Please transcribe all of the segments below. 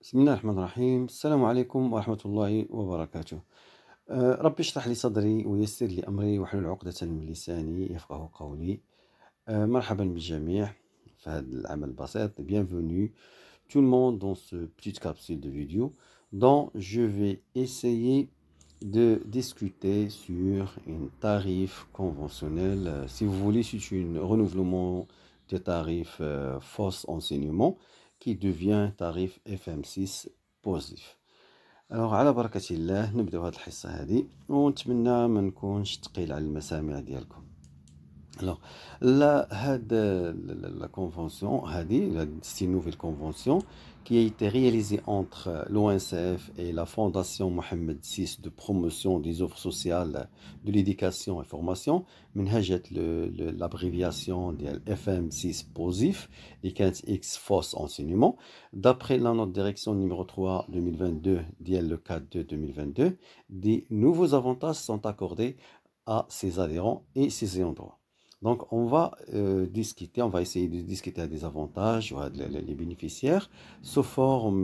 بسم الله الرحمن الرحيم. السلام عليكم ورحمة الله وبركاته. ربي اشرح لي صدري ويسر لي أمري واحلل عقدة من لساني يفقه قولي. مرحبا بالجميع في هذا العمل البسيط. Bienvenue tout le monde dans ce petite capsule de vidéo dont je vais essayer de discuter sur un tarif conventionnel. Si vous voulez, c'est un renouvellement des tarifs fausse enseignement qui devient tarif FM6 positif. Alors على بركة الله نبداو هذه الحصة هذه ونتمنى ما نكونش ثقيل على المسامع ديالكم. Alors, la convention, c'est une nouvelle convention qui a été réalisée entre l'ONCF et la Fondation Mohamed VI de promotion des offres sociales de l'éducation et formation, l'abréviation de FM6 POSIF et 15X FOS enseignement. D'après la note direction numéro 3 2022, le 4 2022, des nouveaux avantages sont accordés à ces adhérents et ces ayants droit. Donc, on va discuter, on va essayer de discuter des avantages, les bénéficiaires, sous forme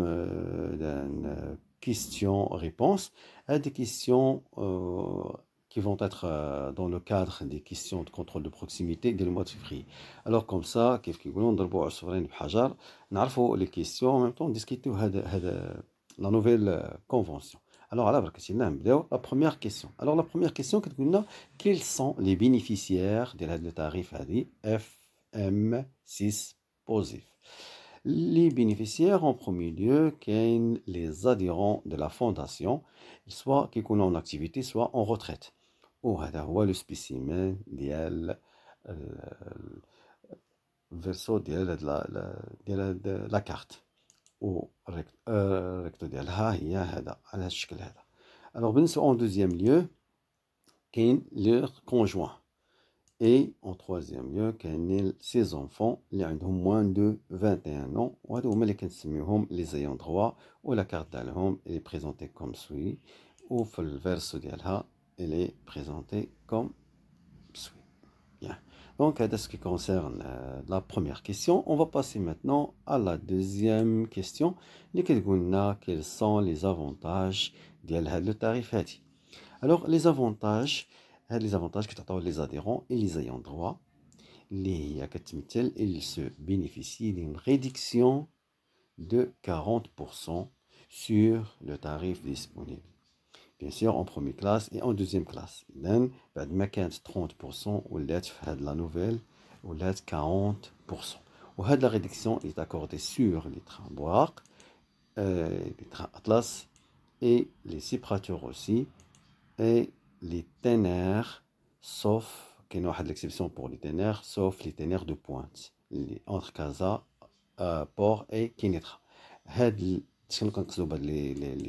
d'une question-réponse, à des questions qui vont être dans le cadre des questions de contrôle de proximité dès le mois de février. Alors, comme ça, les questions, en même temps, discuter la nouvelle convention. Alors, la première question. Alors, la première question, quels sont les bénéficiaires de le tarif FM6 positif? Les bénéficiaires, en premier lieu, sont les adhérents de la fondation, soit qui sont en activité, soit en retraite. Ou le spécimen de verso de la carte. الريكتو ديالها هي هذا على هذا الشكل هذا. Alors بالنسبة en deuxième lieu كاين leur conjoint et en troisième lieu كاين ses enfants اللي عندهم moins de 21 ans وهادو هما اللي كنسميوهم les ayants droit و la carte ديالهم elle est présentée comme suit وفي الفيرسو ديالها elle est présentée comme suit. Bien. Donc, à ce qui concerne la première question, on va passer maintenant à la deuxième question. Quels sont les avantages de tarif? Alors, les avantages que les adhérents et les ayants droit, ils se bénéficient d'une réduction de 40% sur le tarif disponible. Bien sûr, en première classe et en deuxième classe. Donc, بعد ما كانت 30% ولات في هذه la nouvelle ولات 40%. وهذه la réduction est accordée sur les trains Bourg, les trains Atlas et les séparateurs aussi et les TER, sauf qu'il y a une exception pour les TER, sauf les TER de pointe entre Casa, Port et Kinetra. Les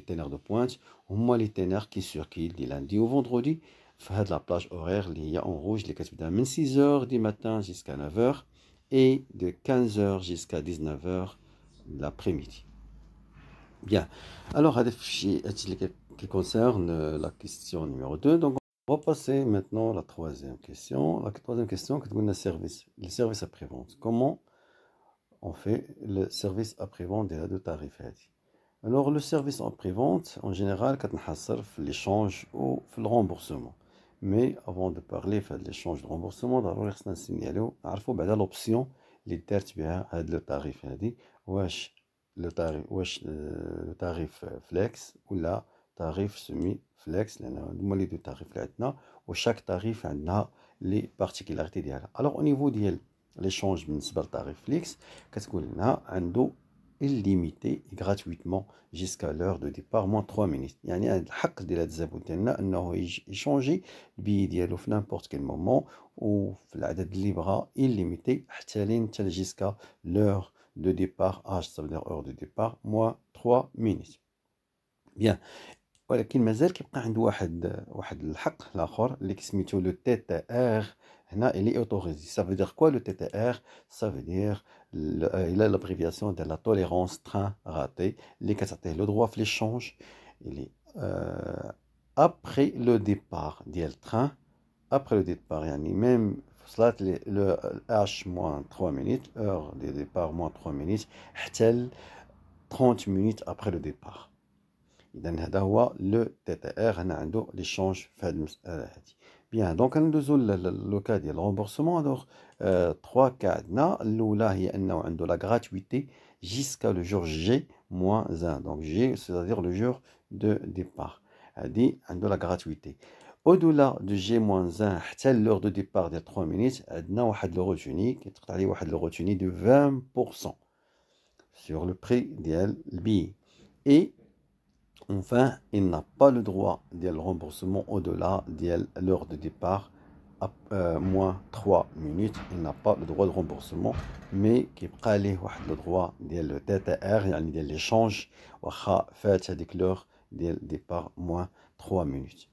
ténors de pointe, هما les ténors qui circulent du lundi au vendredi في هاد la plage horaire اللي هي en rouge اللي كتبدا من 6h du matin jusqu'à 9h et de 15h jusqu'à 19h l'après-midi. Bien. Alors, qui concerne la question numéro 2. Donc, on va passer maintenant à la troisième question. La troisième question, c'est le service après-vente. Comment on fait le service après-vente de tarif? Alors, le service après-vente, en général, c'est l'échange ou le remboursement. Mais avant de parler de l'échange de remboursement, il faut signaler l'option اللي دارت بها هذا التاريف هذه واش tarif flex ou la tarif semi flex لأن هما لي دو tarifs اللي عندنا وشاك tarif عندنا les particularités ديالها. Alors au niveau ديال l'échange بالنسبة للتاريف فليكس كتقول لنا عنده illimité gratuitement jusqu'à l'heure de départ moins 3 minutes. يعني عند الحق ديال هاد الزبون ديالنا انه يشونجي البي ديالو في n'importe quel moment وفي العدد اللي بغا illimité حتى jusqu'à l'heure de départ H, ça veut dire heure de départ moins 3 minutes. Bien. ولكن مازال كيبقى عنده واحد الحق الاخر اللي كسميتو لو تي تي ار. هنا il est autorisé. Ça veut dire quoi le TTR? Ça veut dire il a l'abréviation de la tolérance train raté اللي كتعطيه le droit في l'échange. Il est après le départ ديال train, après le départ يعني même le H moins 3 minutes, heure de départ moins 3 minutes, حتى 30 minutes après le départ. إذن هذا هو لو تي تي ار. هنا عنده لي شونج في هذه المسألة هذه. بيان دونك ندوزو لو كا ديال الرومبورسمون. دونك 3 كا عندنا. الأولى هي أنه عنده لا غراتويتي جيسكا لو جور جي موان 1. دونك جي سيتادير لو جور دو ديبار. هادي عنده لا غراتويتي. au-delà دو جي موان 1 حتى لور دو ديبار ديال 3 مينيت عندنا واحد لو روتوني كيتقطع عليه واحد لو روتوني دو 20% sur le prix ديال البي. et enfin, il n'a pas le droit de remboursement au-delà de l'heure de départ, à moins 3 minutes. Il n'a pas le droit de remboursement, mais qui a le droit de TTR, de l'échange, avec l'heure de départ, moins 3 minutes.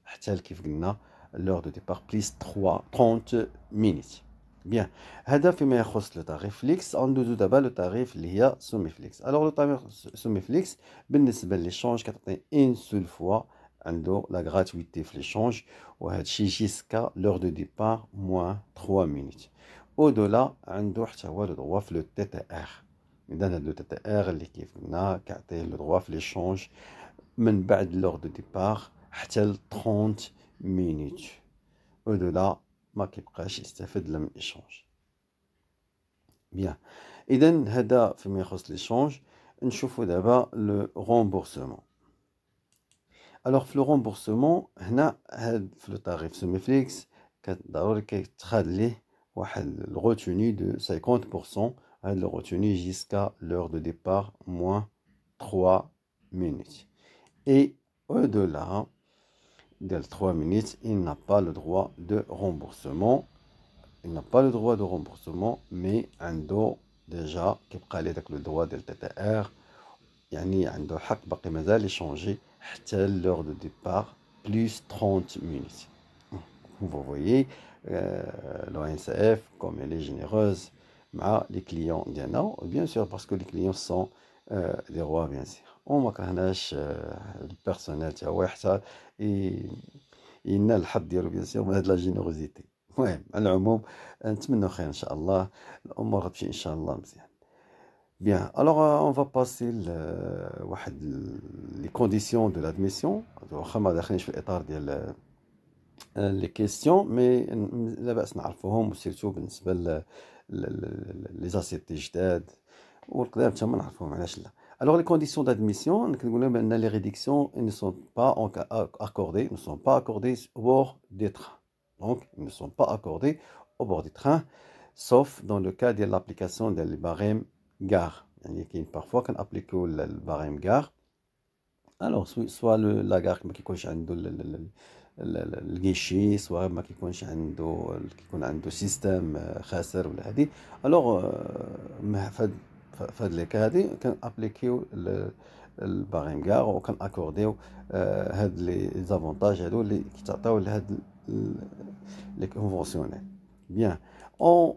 L'heure de départ, plus 30 minutes. Bien, هذا فيما يخص لو تاريف فليكس. ندوزو دابا لو تاريف اللي هي سومي فليكس. الوغ لو تاريف سومي فليكس بالنسبه ليشونج كتعطي ان سول فوا عنده لا غراتويتي في ليشونج، وهذا الشيء جيسكا لور دو ديبار موان 3 مينوت. او دولا عنده حتى هو لو دروا في لو تي تي ار. اذا هذا لو تي تي ار اللي كيف قلنا كيعطيه لو دروا في ليشونج من بعد لور دو ديبار حتى ل 30 مينوت. او دولا ما كيبقاش يستفد من ايشونج. بيان اذا هذا فيما يخص ليشونج. نشوفوا دابا لو رومبورسمون. الوغ في لو رومبورسمون هنا هاد في لو تاريف سومي فليكس ضروري كيتخاد ليه واحد الغوتوني دو 50%. هاد لو غوتوني جيسكا لور دو ديبار موان 3 مينوت. اي او دولا ديال 3 minutes, il n'a pas le droit de remboursement. Il n'a pas le droit de remboursement, mais عنده déjà كيبقى عليه داك لو droit ديال تي تي ار. يعني عنده حق باقي مازال يشونجي حتى l'heure de départ plus 30 minutes. Vous voyez, l'ONCF, comme elle est généreuse مع les clients ديالنا, bien sûr parce que les clients sont des rois bien sûr. وما كرهناش البيرسونيل تا هو حتى ينال الحظ ديالو بيان سور من هاد لا جينيروزيتي. المهم على العموم نتمنى خير ان شاء الله، الامور غتمشي ان شاء الله مزيان. بيان الوغ اون فا باسي واحد لي كونديسيون دو لادميسيون. واخا ما داخلينش في الاطار ديال لي كيسيون، مي لا باس نعرفوهم، وسيرتو بالنسبه لي زاسيتي جداد والقدام تما نعرفوهم، علاش لا. Alors, les conditions d'admission, les réductions ne sont pas accordées, au bord des trains. Donc, ils ne sont pas accordées au bord des trains, sauf dans le cas de l'application des barèmes gare. Il y a parfois qu'on applique le barème gare. Alors, soit la gare qui coche le guichet, soit qui coche un système خاسر ولا هذه. Alors, فهاد لي كا هادي كنابليكيو الباريم كاع، وكناكورديو هاد لي زافونتاج هادو اللي كيتعطيو لهاد لي كونفونسيونيل. بيان اون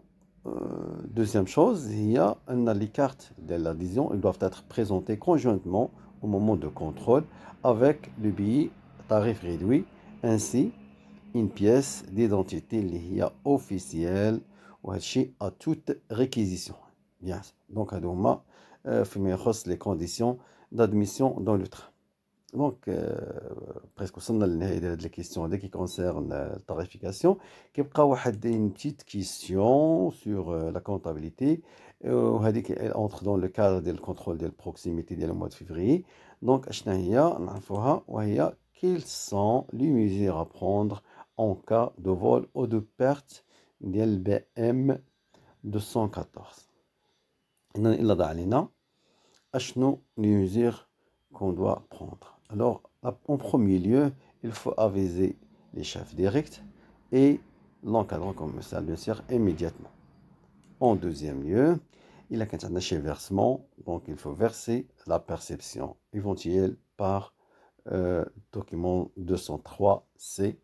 دوزيام شوز هي ان لي كارت ديال لاديزيون ils doivent être présentés conjointement au moment de contrôle avec le billet tarif réduit ainsi une pièce d'identité اللي هي officielle، وهذا الشيء à toute réquisition. Bien, donc هادو هما فيما يخص les conditions d'admission dans le train. Donc presque وصلنا للنهاية ديال هاد لي كيسيون هادي كي كونسيرن التاريفيكاسيون. كيبقى واحد une petite question sur la comptabilité، وهذيك elle entre dans le cadre ديال الكونترول ديال proximité ديال le mois de février. Donc اشنا هي نعرفوها، وهي quelles sont les mesures à prendre en cas de vol ou de perte ديال BM 214. Il a علينا اشنو les mesures qu'on doit prendre. Alors, en premier lieu, il faut aviser les chefs directs et l'encadrant commercial, bien sûr, immédiatement. En deuxième lieu, il y a un chez versement, donc il faut verser la perception éventuelle par document 203C.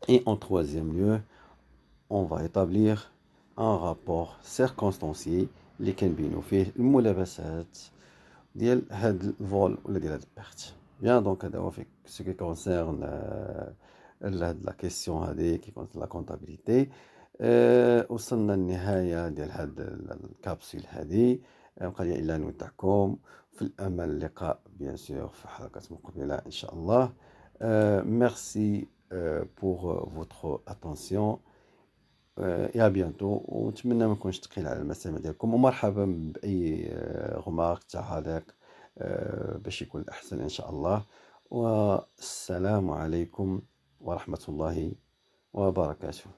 Et en troisième lieu, on va établir un rapport circonstancié اللي كنبينو فيه الملابسات ديال هاد الفول ولا ديال هاد البيرت. بيان دونك هذا هو في سو كي كونسيرن هاد لا كيسيون هادي كي كونسيرن لا كونتابيليتي. وصلنا للنهايه ديال هاد الكابسول هادي. يبقى لي إلا أن نودعكم في الأمل اللقاء بيان سور في حلقات مقبلة إن شاء الله. ميرسي pour votre attention et à bientôt، ونتمنى ما نكونش ثقيل على المسامع ديالكم، ومرحبا بأي غماق تعاليق باش يكون أحسن إن شاء الله. والسلام عليكم ورحمة الله وبركاته.